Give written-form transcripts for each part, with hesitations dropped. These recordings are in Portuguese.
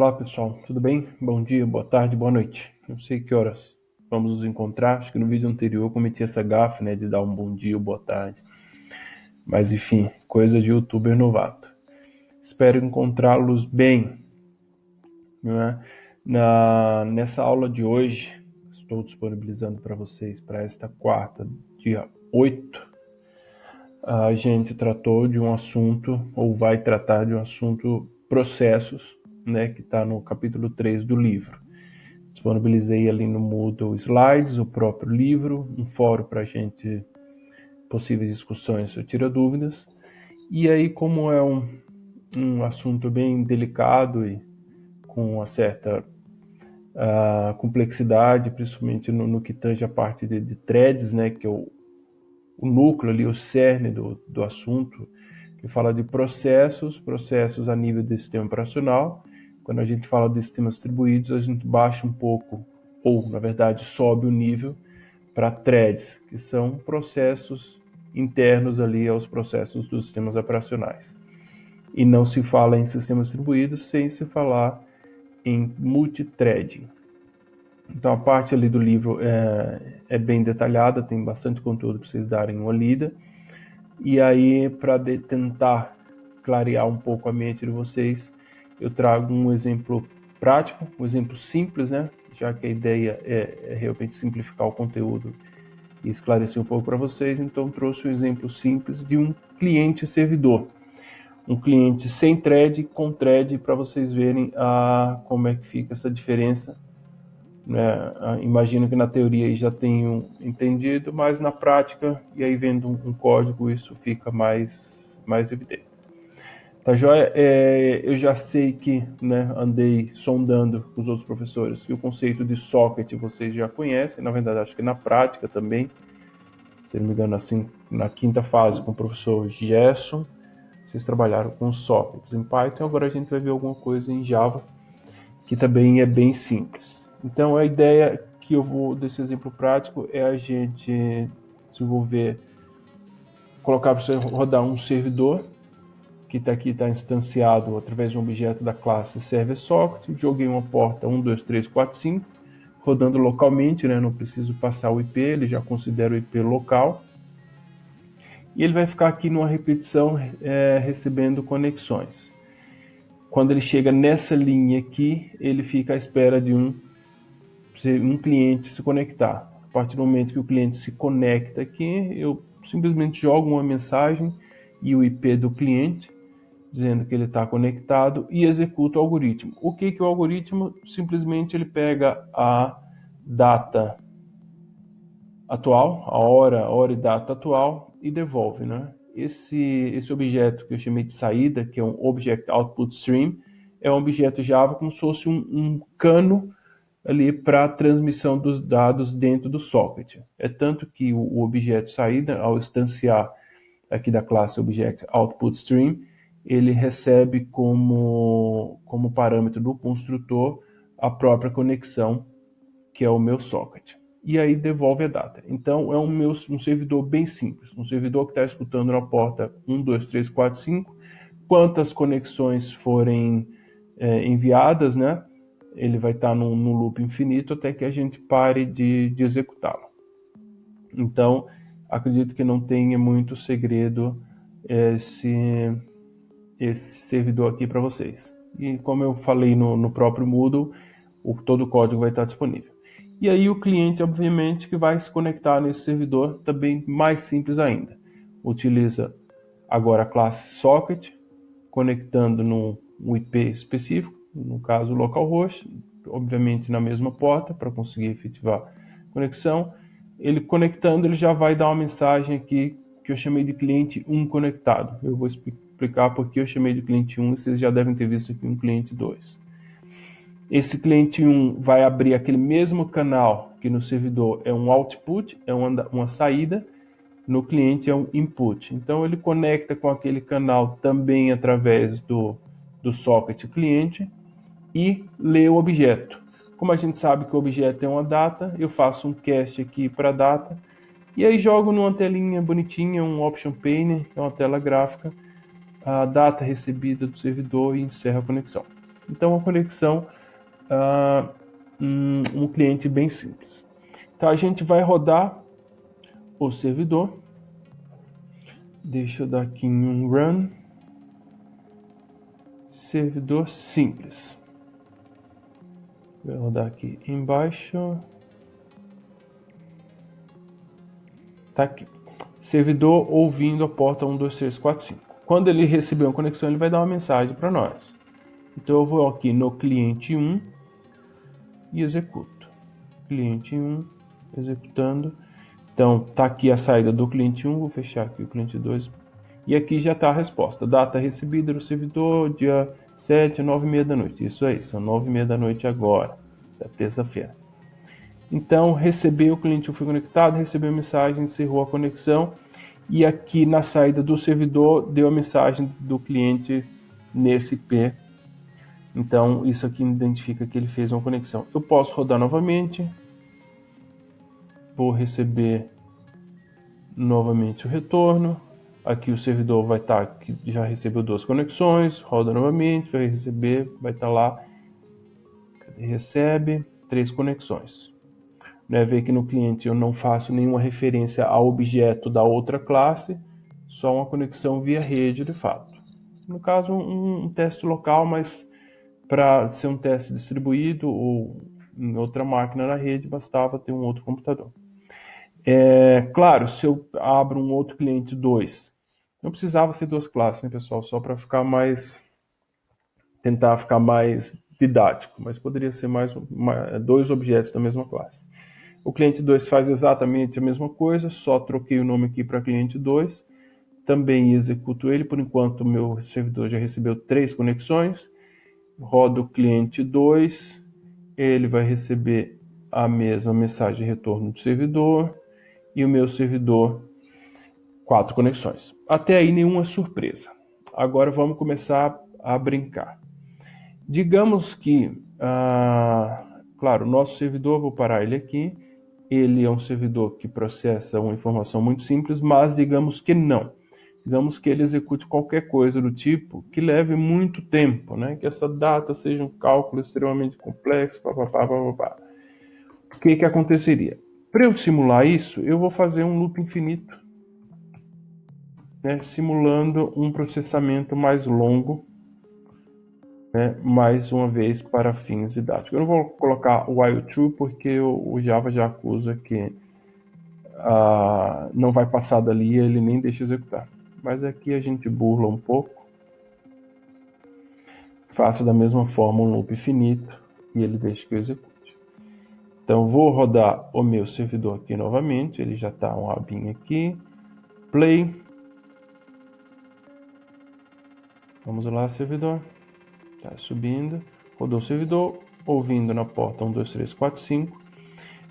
Olá pessoal, tudo bem? Bom dia, boa tarde, boa noite. Não sei que horas vamos nos encontrar. Acho que no vídeo anterior eu cometi essa gafe, né, de dar um bom dia ou boa tarde. Mas enfim, coisa de youtuber novato. Espero encontrá-los bem, né? Nessa aula de hoje, estou disponibilizando para vocês para esta quarta, dia 8. A gente tratou de um assunto, ou vai tratar de um assunto, processos, né, que está no capítulo 3 do livro. Disponibilizei ali no Moodle slides, o próprio livro, um fórum para a gente, possíveis discussões ou tira dúvidas. E aí, como é um assunto bem delicado e com uma certa complexidade, principalmente no que tange a parte de threads, né, que é o núcleo ali, o cerne do assunto, que fala de processos a nível do sistema operacional. Quando a gente fala de sistemas distribuídos, a gente baixa um pouco, ou na verdade sobe o nível para threads, que são processos internos ali aos processos dos sistemas operacionais. E não se fala em sistemas distribuídos sem se falar em multithreading. Então a parte ali do livro é bem detalhada, tem bastante conteúdo para vocês darem uma lida. E aí, para tentar clarear um pouco a mente de vocês, eu trago um exemplo prático, um exemplo simples, né? Já que a ideia é realmente simplificar o conteúdo e esclarecer um pouco para vocês, então trouxe um exemplo simples de um cliente servidor. Um cliente sem thread, com thread, para vocês verem como é que fica essa diferença, né? Imagino que na teoria já tenham entendido, mas na prática, e aí vendo um código, isso fica mais evidente. Tá joia? Eu já sei que, né, andei sondando com os outros professores que o conceito de socket vocês já conhecem, na verdade acho que na prática também, se não me engano, assim, na quinta fase com o professor Gerson, vocês trabalharam com sockets em Python, agora a gente vai ver alguma coisa em Java, que também é bem simples. Então a ideia que eu vou desse exemplo prático é a gente desenvolver, colocar para você rodar um servidor que está aqui, está instanciado através de um objeto da classe server-socket, joguei uma porta 1, 2, 3, 4, 5, rodando localmente, né? Não preciso passar o IP, ele já considera o IP local, e ele vai ficar aqui numa repetição recebendo conexões. Quando ele chega nessa linha aqui, ele fica à espera de um cliente se conectar. A partir do momento que o cliente se conecta aqui, eu simplesmente jogo uma mensagem e o IP do cliente, dizendo que ele está conectado, e executa o algoritmo. O que é o algoritmo? Simplesmente ele pega a data atual, a hora e data atual, e devolve, né? Esse objeto que eu chamei de saída, que é um Object Output Stream, é um objeto Java como se fosse um cano ali para a transmissão dos dados dentro do socket. É tanto que o objeto saída, ao instanciar aqui da classe Object Output Stream, ele recebe como parâmetro do construtor a própria conexão, que é o meu socket. E aí devolve a data. Então é um servidor bem simples, um servidor que está escutando na porta 1, 2, 3, 4, 5, quantas conexões forem enviadas, né? Ele vai estar num loop infinito até que a gente pare de executá-lo. Então, acredito que não tenha muito segredo esse, esse servidor aqui para vocês. E como eu falei no próprio Moodle, todo o código vai estar disponível. E aí o cliente, obviamente, que vai se conectar nesse servidor, também mais simples ainda. Utiliza agora a classe socket, conectando num IP específico, no caso localhost, obviamente na mesma porta, para conseguir efetivar a conexão. Ele conectando, ele já vai dar uma mensagem aqui que eu chamei de cliente 1 conectado. Eu vou explicar porque eu chamei de cliente 1 e vocês já devem ter visto aqui um cliente 2. Esse cliente 1 vai abrir aquele mesmo canal que no servidor é um output, é uma saída, no cliente é um input. Então ele conecta com aquele canal também através do socket cliente e lê o objeto. Como a gente sabe que o objeto é uma data, eu faço um cast aqui para a data e aí jogo numa telinha bonitinha, um option pane, que é uma tela gráfica, a data recebida do servidor e encerro a conexão. Então, uma conexão, um cliente bem simples. Então, a gente vai rodar o servidor. Deixa eu dar aqui em um run. Servidor simples. Vou rodar aqui embaixo. Tá aqui. Servidor ouvindo a porta 1, 2, 3, 4, 5. Quando ele receber uma conexão, ele vai dar uma mensagem para nós. Então eu vou aqui no cliente 1 e executo. Cliente 1, executando. Então tá aqui a saída do cliente 1, vou fechar aqui o cliente 2. E aqui já está a resposta. Data recebida do servidor, dia 7, 9h30 da noite. Isso aí, são 9h30 da noite agora, da terça-feira. Então, recebeu, o cliente foi conectado, recebeu a mensagem, encerrou a conexão. E aqui na saída do servidor, deu a mensagem do cliente nesse IP. Então, isso aqui identifica que ele fez uma conexão. Eu posso rodar novamente. Vou receber novamente o retorno. Aqui o servidor vai estar, que já recebeu 2 conexões, roda novamente, vai receber, vai estar lá, recebe 3 conexões. Ver que no cliente eu não faço nenhuma referência ao objeto da outra classe, só uma conexão via rede de fato. No caso, um teste local, mas para ser um teste distribuído ou em outra máquina na rede, bastava ter um outro computador. Claro, se eu abro um outro cliente 2, não precisava ser 2 classes, né, pessoal? Só para tentar ficar mais didático, mas poderia ser mais 2 objetos da mesma classe. O cliente 2 faz exatamente a mesma coisa, só troquei o nome aqui para cliente 2. Também executo ele, por enquanto o meu servidor já recebeu 3 conexões. Rodo o cliente 2, ele vai receber a mesma mensagem de retorno do servidor. E o meu servidor, 4 conexões. Até aí nenhuma surpresa. Agora vamos começar a brincar. Digamos que, claro, o nosso servidor, vou parar ele aqui, ele é um servidor que processa uma informação muito simples, mas digamos que não. Digamos que ele execute qualquer coisa do tipo que leve muito tempo, né? Que essa data seja um cálculo extremamente complexo, papapá. O que aconteceria? Para eu simular isso, eu vou fazer um loop infinito, né? Simulando um processamento mais longo, né, mais uma vez para fins didáticos. Eu não vou colocar o while true porque o Java já acusa que não vai passar dali, ele nem deixa executar. Mas aqui a gente burla um pouco. Faço da mesma forma um loop finito e ele deixa que eu execute. Então vou rodar o meu servidor aqui novamente, ele já está um abinho aqui. Play. Vamos lá, servidor. Está subindo. Rodou o servidor, ouvindo na porta 1, 2, 3, 4, 5.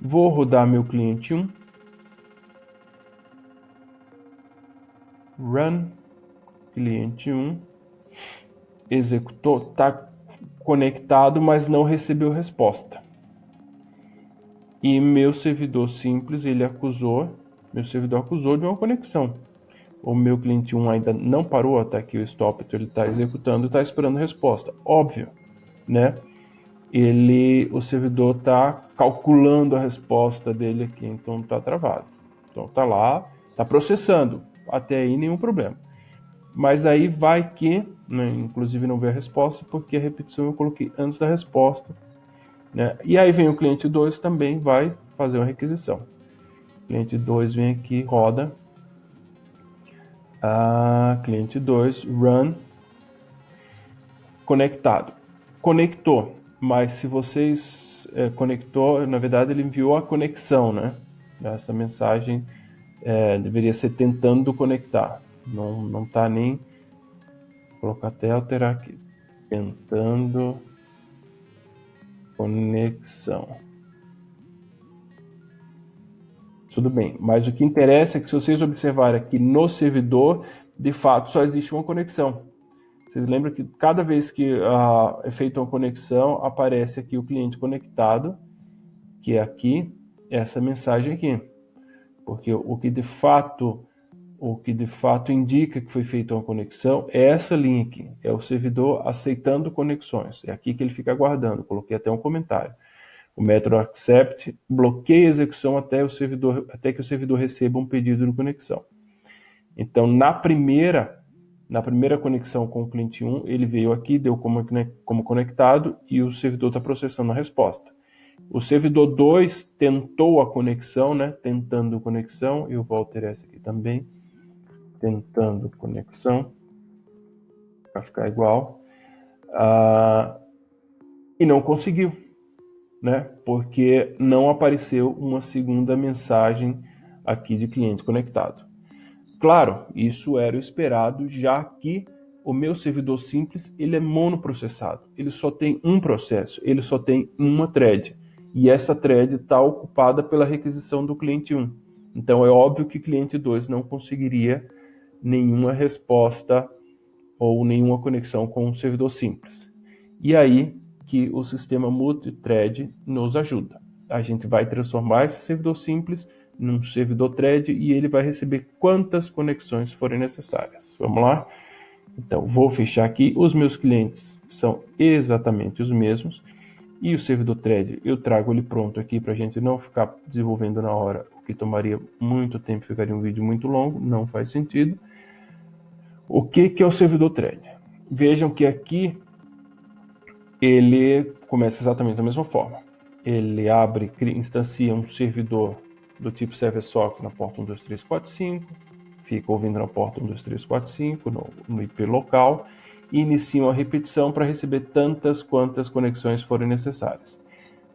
Vou rodar meu cliente 1. Run. Cliente 1. Executou, está conectado, mas não recebeu resposta. E meu servidor simples, meu servidor acusou de uma conexão. O meu cliente 1 ainda não parou, até aqui o stop, então ele está executando e está esperando a resposta. Óbvio, né? O servidor está calculando a resposta dele aqui, então está travado. Então está lá, está processando, até aí nenhum problema. Mas aí vai que, né, inclusive não veio a resposta, porque a repetição eu coloquei antes da resposta, né? E aí vem o cliente 2 também vai fazer uma requisição. O cliente 2 vem aqui, roda. Cliente 2, run, conectado. Conectou, mas se vocês conectou, na verdade ele enviou a conexão, né? Essa mensagem deveria ser tentando conectar. Não está nem... Vou colocar até alterar aqui. Tentando conexão. Tudo bem, mas o que interessa é que se vocês observarem aqui no servidor, de fato só existe uma conexão. Vocês lembram que cada vez que é feita uma conexão, aparece aqui o cliente conectado, que é aqui, essa mensagem aqui. Porque o que de fato o que de fato indica que foi feita uma conexão, é essa linha aqui, é o servidor aceitando conexões. É aqui que ele fica aguardando, coloquei até um comentário. O método accept bloqueia a execução até que o servidor receba um pedido de conexão. Então, na primeira conexão com o cliente 1, ele veio aqui, deu como conectado e o servidor está processando a resposta. O servidor 2 tentou a conexão, né? Tentando conexão, eu vou alterar essa aqui também. Tentando conexão, para ficar igual. E não conseguiu, né? Porque não apareceu uma segunda mensagem aqui de cliente conectado. Claro, isso era o esperado, já que o meu servidor simples ele é monoprocessado. Ele só tem um processo, ele só tem uma thread. E essa thread está ocupada pela requisição do cliente 1. Então é óbvio que o cliente 2 não conseguiria nenhuma resposta ou nenhuma conexão com o servidor simples. E aí que o sistema multithread nos ajuda. A gente vai transformar esse servidor simples num servidor thread e ele vai receber quantas conexões forem necessárias. Vamos lá? Então, vou fechar aqui. Os meus clientes são exatamente os mesmos. E o servidor thread, eu trago ele pronto aqui para a gente não ficar desenvolvendo na hora, o que tomaria muito tempo, ficaria um vídeo muito longo, não faz sentido. O que é o servidor thread? Vejam que aqui ele começa exatamente da mesma forma. Ele abre, instancia um servidor do tipo server socket na porta 12345, fica ouvindo na porta 12345 no IP local e inicia uma repetição para receber tantas quantas conexões forem necessárias.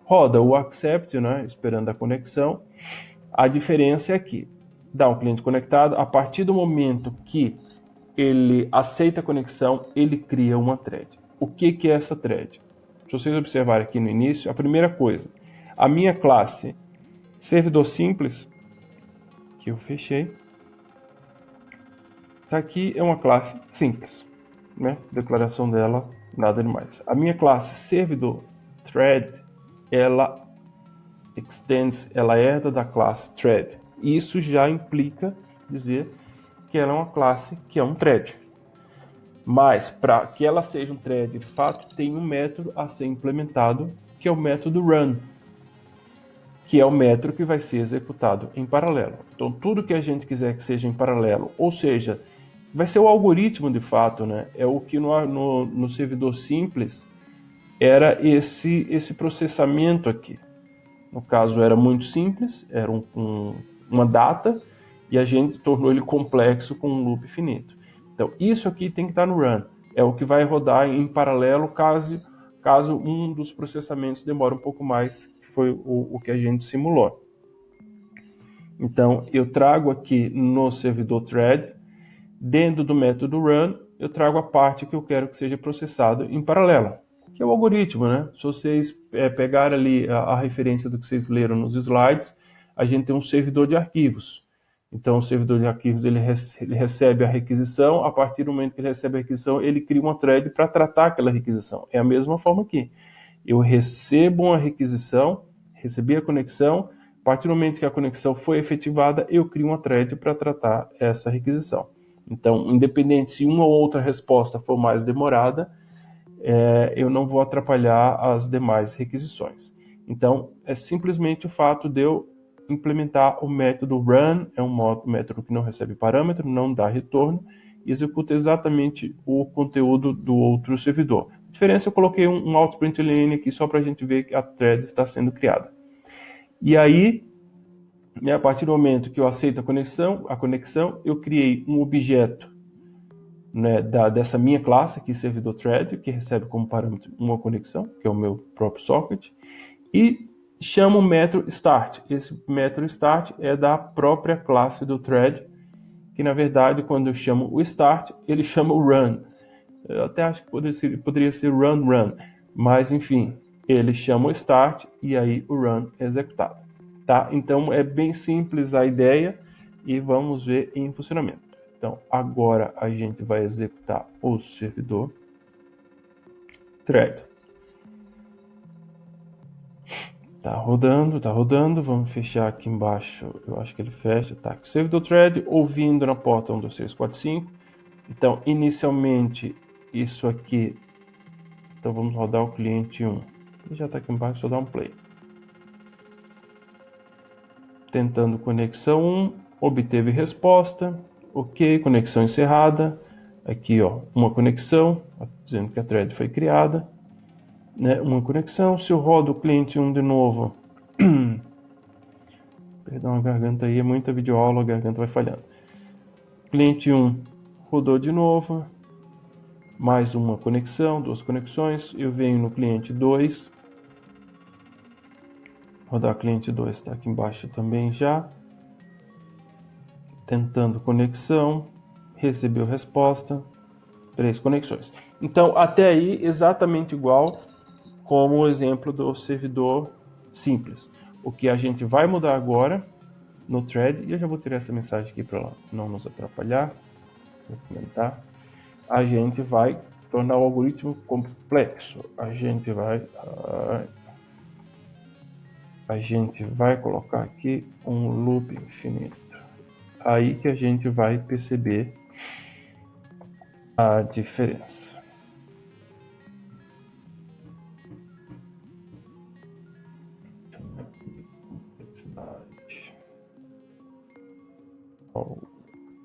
Roda o accept, né, esperando a conexão. A diferença é que dá um cliente conectado, a partir do momento que ele aceita a conexão, ele cria uma thread. O que é essa thread? Se vocês observarem aqui no início, a primeira coisa, a minha classe servidor simples, que eu fechei, tá aqui, é uma classe simples, né? Declaração dela, nada demais. A minha classe servidor thread, ela extends, ela herda da classe thread. Isso já implica dizer que ela é uma classe que é um thread. Mas para que ela seja um thread de fato, tem um método a ser implementado, que é o método run, que é o método que vai ser executado em paralelo. Então, tudo que a gente quiser que seja em paralelo, ou seja, vai ser o algoritmo de fato, né? É o que no servidor simples era esse processamento aqui. No caso, era muito simples, era uma data, e a gente tornou ele complexo com um loop finito. Então, isso aqui tem que estar no run. É o que vai rodar em paralelo caso um dos processamentos demore um pouco mais, que foi o que a gente simulou. Então, eu trago aqui no servidor thread, dentro do método run, eu trago a parte que eu quero que seja processado em paralelo, que é o algoritmo, né? Se vocês pegarem ali a referência do que vocês leram nos slides, a gente tem um servidor de arquivos. Então, o servidor de arquivos ele recebe a requisição, a partir do momento que ele recebe a requisição, ele cria uma thread para tratar aquela requisição. É a mesma forma aqui. Eu recebo uma requisição, recebi a conexão, a partir do momento que a conexão foi efetivada, eu crio uma thread para tratar essa requisição. Então, independente se uma ou outra resposta for mais demorada, eu não vou atrapalhar as demais requisições. Então, é simplesmente o fato de eu implementar o método run, é um método que não recebe parâmetro, não dá retorno, e executa exatamente o conteúdo do outro servidor. A diferença, eu coloquei um out.println aqui só para a gente ver que a thread está sendo criada. E aí, a partir do momento que eu aceito a conexão, eu criei um objeto, né, dessa minha classe aqui, servidor thread, que recebe como parâmetro uma conexão, que é o meu próprio socket, e chamo o método start. Esse método start é da própria classe do thread, que na verdade, quando eu chamo o start, ele chama o run. Eu até acho que poderia ser run, mas enfim, ele chama o start e aí o run é executado. Tá? Então é bem simples a ideia e vamos ver em funcionamento. Então agora a gente vai executar o servidor thread. Tá rodando. Vamos fechar aqui embaixo. Eu acho que ele fecha. Tá. Servidor thread ouvindo na porta 1, 2, 3, 4, 5. Então, inicialmente, isso aqui. Então, vamos rodar o cliente 1. Ele já está aqui embaixo, só dar um play. Tentando conexão 1. Obteve resposta. Ok, conexão encerrada. Aqui, ó, uma conexão, dizendo que a thread foi criada. Né, uma conexão. Se eu rodo o cliente 1 de novo, perdão, a garganta aí é muita videoaula, a garganta vai falhando. Cliente 1 rodou de novo, mais uma conexão, 2 conexões. Eu venho no cliente 2, rodar cliente 2, está aqui embaixo também já. Tentando conexão, recebeu resposta, 3 conexões. Então, até aí, exatamente igual como o exemplo do servidor simples. O que a gente vai mudar agora no thread, e eu já vou tirar essa mensagem aqui para não nos atrapalhar, vou comentar. A gente vai tornar o algoritmo complexo. A gente vai colocar aqui um loop infinito. Aí que a gente vai perceber a diferença.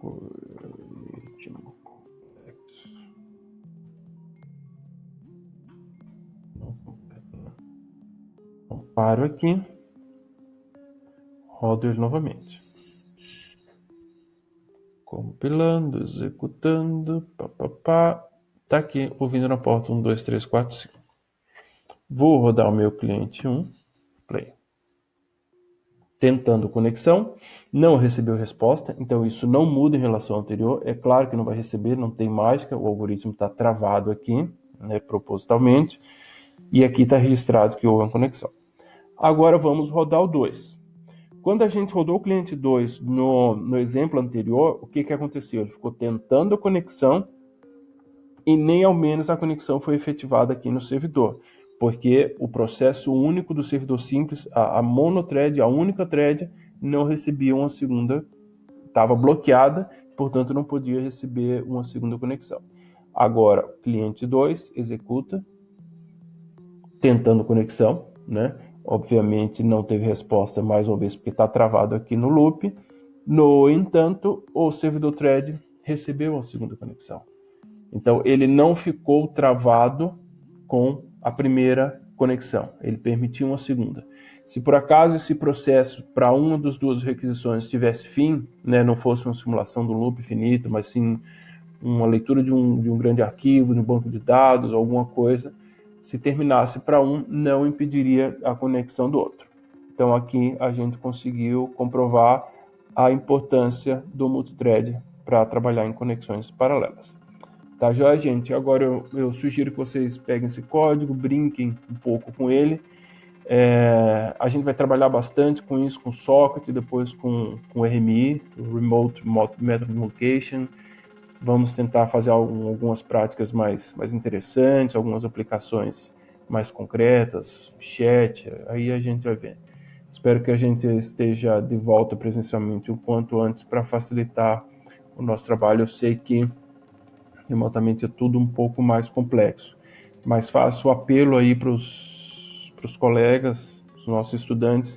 Algoritmo complexo. Então, paro aqui, rodo ele novamente. Compilando, executando, papapá. Tá aqui, ouvindo na porta 1, 2, 3, 4, 5. Vou rodar o meu cliente 1, play. Tentando conexão, não recebeu resposta, então isso não muda em relação ao anterior. É claro que não vai receber, não tem mágica, o algoritmo está travado aqui, né, propositalmente, e aqui está registrado que houve uma conexão. Agora vamos rodar o 2. Quando a gente rodou o cliente 2 no exemplo anterior, o que aconteceu? Ele ficou tentando a conexão e nem ao menos a conexão foi efetivada aqui no servidor, porque o processo único do servidor simples, a monothread, a única thread, não recebia uma segunda, estava bloqueada, portanto não podia receber uma segunda conexão. Agora, cliente 2 executa, tentando conexão, né? Obviamente não teve resposta mais uma vez porque está travado aqui no loop. No entanto, o servidor thread recebeu a segunda conexão. Então ele não ficou travado com a primeira conexão, ele permitiu uma segunda. Se por acaso esse processo para uma das duas requisições tivesse fim, né, não fosse uma simulação do loop infinito, mas sim uma leitura de um grande arquivo, de um banco de dados, alguma coisa, se terminasse para um, não impediria a conexão do outro. Então aqui a gente conseguiu comprovar a importância do multithread para trabalhar em conexões paralelas. Tá joia, gente? Agora eu sugiro que vocês peguem esse código, brinquem um pouco com ele. A gente vai trabalhar bastante com isso, com Socket, depois com o RMI, o Remote Method Invocation. Vamos tentar fazer algumas práticas mais interessantes, algumas aplicações mais concretas, chat, aí a gente vai ver. Espero que a gente esteja de volta presencialmente o quanto antes para facilitar o nosso trabalho. Eu sei que remotamente é tudo um pouco mais complexo, mas faço o apelo aí para os colegas, os nossos estudantes,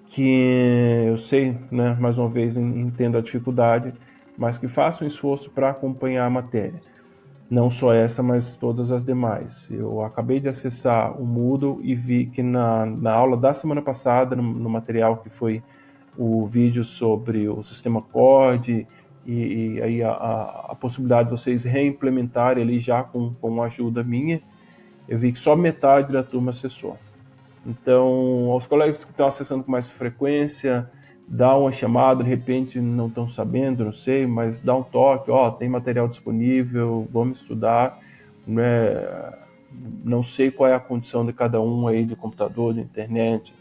que eu sei, né, mais uma vez entendo a dificuldade, mas que façam um esforço para acompanhar a matéria. Não só essa, mas todas as demais. Eu acabei de acessar o Moodle e vi que na aula da semana passada, no material que foi o vídeo sobre o sistema CORD e aí a possibilidade de vocês reimplementarem ali já com ajuda minha, eu vi que só metade da turma acessou. Então, aos colegas que estão acessando com mais frequência, dá uma chamada, de repente não estão sabendo, não sei, mas dá um toque, ó, tem material disponível, vamos estudar, né? Não sei qual é a condição de cada um aí de computador, de internet,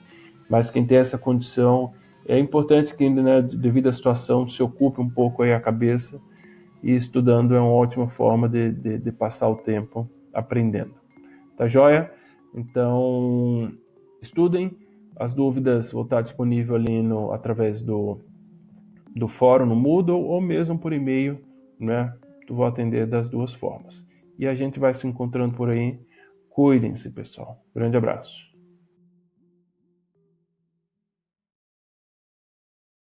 mas quem tem essa condição, é importante que, né, devido à situação, se ocupe um pouco aí a cabeça, e estudando é uma ótima forma de passar o tempo aprendendo. Tá joia? Então, Estudem, as dúvidas vão estar disponível ali através do fórum no Moodle ou mesmo por e-mail, né? Eu vou atender das duas formas. E a gente vai se encontrando por aí. Cuidem-se, pessoal. Grande abraço.